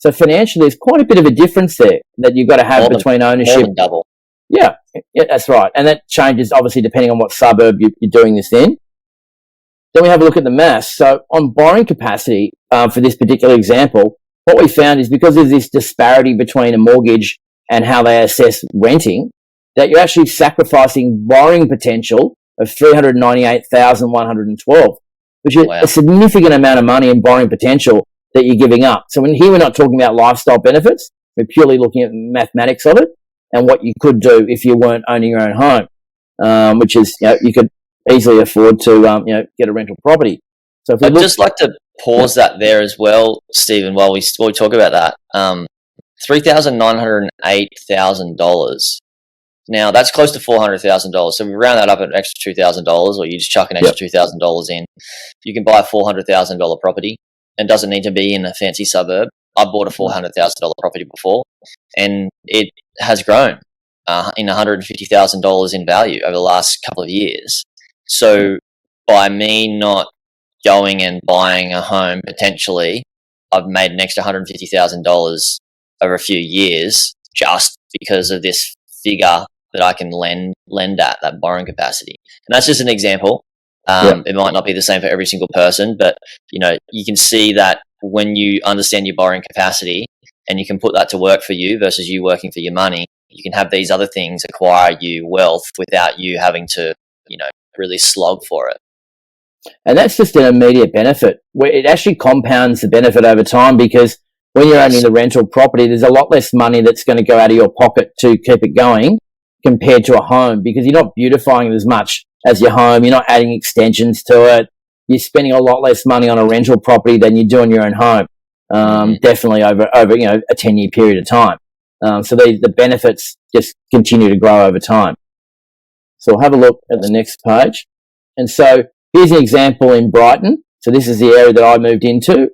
So financially, there's quite a bit of a difference there that you've got to have between ownership. More than double. Yeah, that's right. And that changes, obviously, depending on what suburb you're doing this in. Then we have a look at the maths. So on borrowing capacity, for this particular example, what we found is because of this disparity between a mortgage and how they assess renting, that you're actually sacrificing borrowing potential of $398,112, which is a significant amount of money in borrowing potential that you're giving up. So here we're not talking about lifestyle benefits. We're purely looking at mathematics of it and what you could do if you weren't owning your own home, which is, you could easily afford to, get a rental property. So if I'd just like to pause that there as well, Stephen, while we talk about that. $3,908,000. Now, that's close to $400,000. So we round that up at an extra $2,000, or you just chuck an extra $2,000 in. You can buy a $400,000 property, and doesn't need to be in a fancy suburb. I bought a $400,000 property before, and it has grown in $150,000 in value over the last couple of years. So by me not going and buying a home, potentially, I've made an extra $150,000 over a few years just because of this figure that I can lend at, that borrowing capacity. And that's just an example. It might not be the same for every single person, but you can see that when you understand your borrowing capacity and you can put that to work for you versus you working for your money, you can have these other things acquire you wealth without you having to, really slog for it. And that's just an immediate benefit. It actually compounds the benefit over time, because when you're owning the rental property, there's a lot less money that's going to go out of your pocket to keep it going compared to a home, because you're not beautifying it as much as your home. You're not adding extensions to it. You're spending a lot less money on a rental property than you do on your own home. Definitely over a 10-year period of time. So the benefits just continue to grow over time. So we'll have a look at the next page. And so here's an example in Brighton. So this is the area that I moved into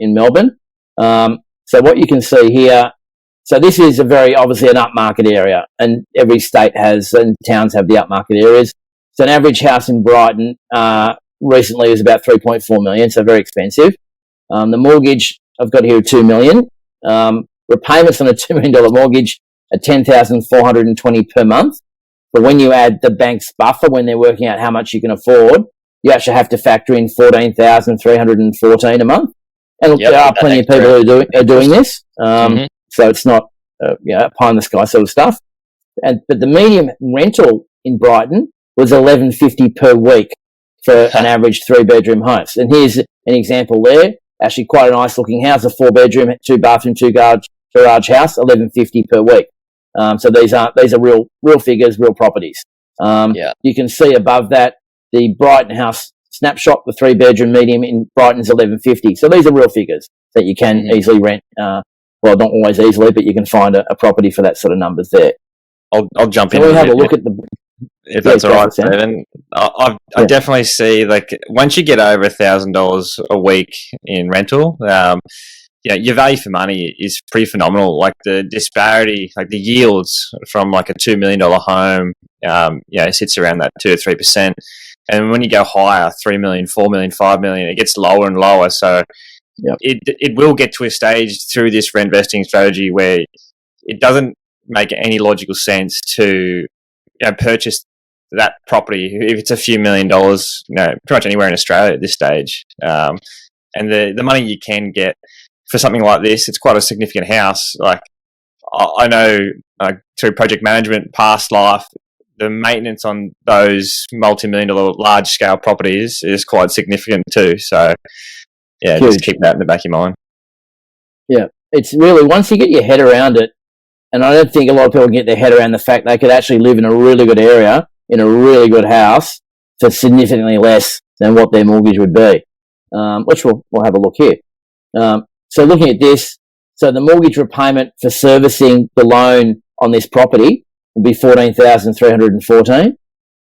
in Melbourne. So what you can see here, so this is obviously an upmarket area, and every state has, and towns have the upmarket areas. So an average house in Brighton recently was about 3.4 million, so very expensive. The mortgage I've got here $2 million. Repayments on a $2 million mortgage are $10,420 per month. But when you add the bank's buffer, when they're working out how much you can afford, you actually have to factor in $14,314 a month. And there are plenty of people who are doing this. So it's not pie in the sky sort of stuff. But the median rental in Brighton was $11.50 per week for an average 3-bedroom house. And here's an example there. Actually quite a nice looking house, a 4-bedroom, 2-bathroom, 2-garage house, $11.50 per week. So these are real figures, real properties. You can see above that the Brighton house snapshot, the 3-bedroom medium in Brighton's $11.50. So these are real figures that you can easily rent. Well, not always easily, but you can find a property for that sort of numbers there. I'll jump in. We have a look at the. If that's all right, Stephen. I definitely see, like, once you get over $1,000 a week in rental, your value for money is pretty phenomenal. Like the disparity, like the yields from like a $2 million home, it sits around that 2 to 3%. And when you go higher, 3 million, 4 million, 5 million, it gets lower and lower. So it will get to a stage through this rentvesting strategy where it doesn't make any logical sense to purchase that property if it's a few $1 million, pretty much anywhere in Australia at this stage. And the money you can get for something like this, it's quite a significant house. Like I know through project management, past life, the maintenance on those multi-million-dollar large-scale properties is quite significant too. So, just keep that in the back of your mind. Yeah, it's really, once you get your head around it, and I don't think a lot of people get their head around the fact they could actually live in a really good area, in a really good house, for significantly less than what their mortgage would be, which we'll have a look here. So looking at this, so the mortgage repayment for servicing the loan on this property will be $14,314,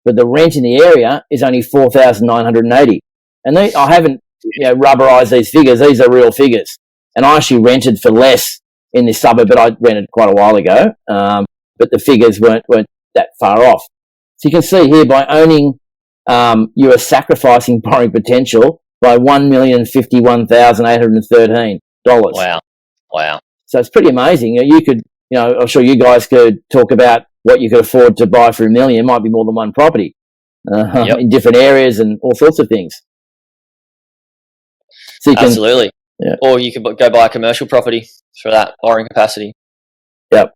but the rent in the area is only $4,980. And I haven't rubberized these figures; these are real figures. And I actually rented for less in this suburb, but I rented quite a while ago. But the figures weren't that far off. So you can see here, by owning, you are sacrificing borrowing potential by $1,051,813. Wow. Wow. So it's pretty amazing. You could, I'm sure you guys could talk about what you could afford to buy for $1 million. It might be more than one property in different areas and all sorts of things. So Absolutely. Or you could go buy a commercial property for that borrowing capacity. Yep.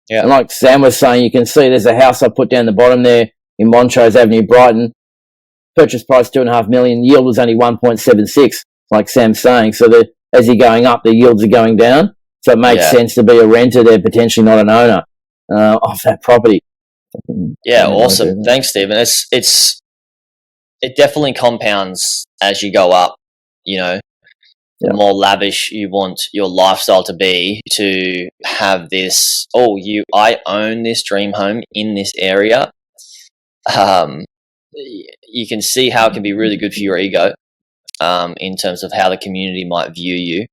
Yeah. And like Sam was saying, you can see there's a house I put down the bottom there in Montrose Avenue, Brighton. Purchase price $2.5 million. Yield was only 1.76, like Sam's saying. So as you're going up, the yields are going down. So it makes sense to be a renter there, potentially not an owner of that property. Yeah, awesome. Thanks, Stephen. It definitely compounds as you go up. The more lavish you want your lifestyle to be, to have this. I own this dream home in this area. You can see how it can be really good for your ego, in terms of how the community might view you.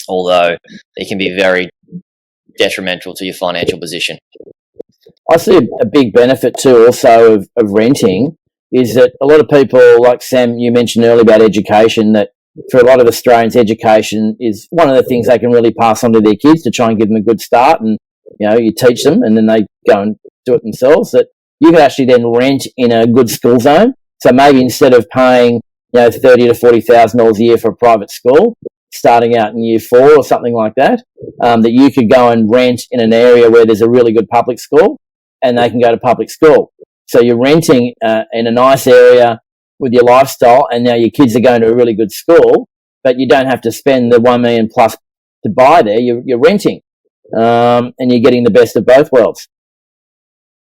Although it can be very detrimental to your financial position. I see a big benefit too also of renting is that a lot of people, like Sam, you mentioned earlier about education, that for a lot of Australians, education is one of the things they can really pass on to their kids to try and give them a good start. And, you teach them and then they go and do it themselves. That you can actually then rent in a good school zone. So maybe instead of paying, $30,000 to $40,000 a year for a private school, starting out in year 4 or something like that, that you could go and rent in an area where there's a really good public school and they can go to public school. So you're renting in a nice area with your lifestyle, and now your kids are going to a really good school, but you don't have to spend the $1 million plus to buy there. You're renting, and you're getting the best of both worlds.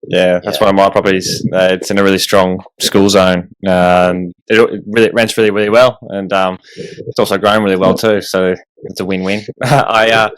Yeah, that's one of my properties. It's in a really strong school zone. It rents really, really well, and it's also grown really well too. So it's a win-win. I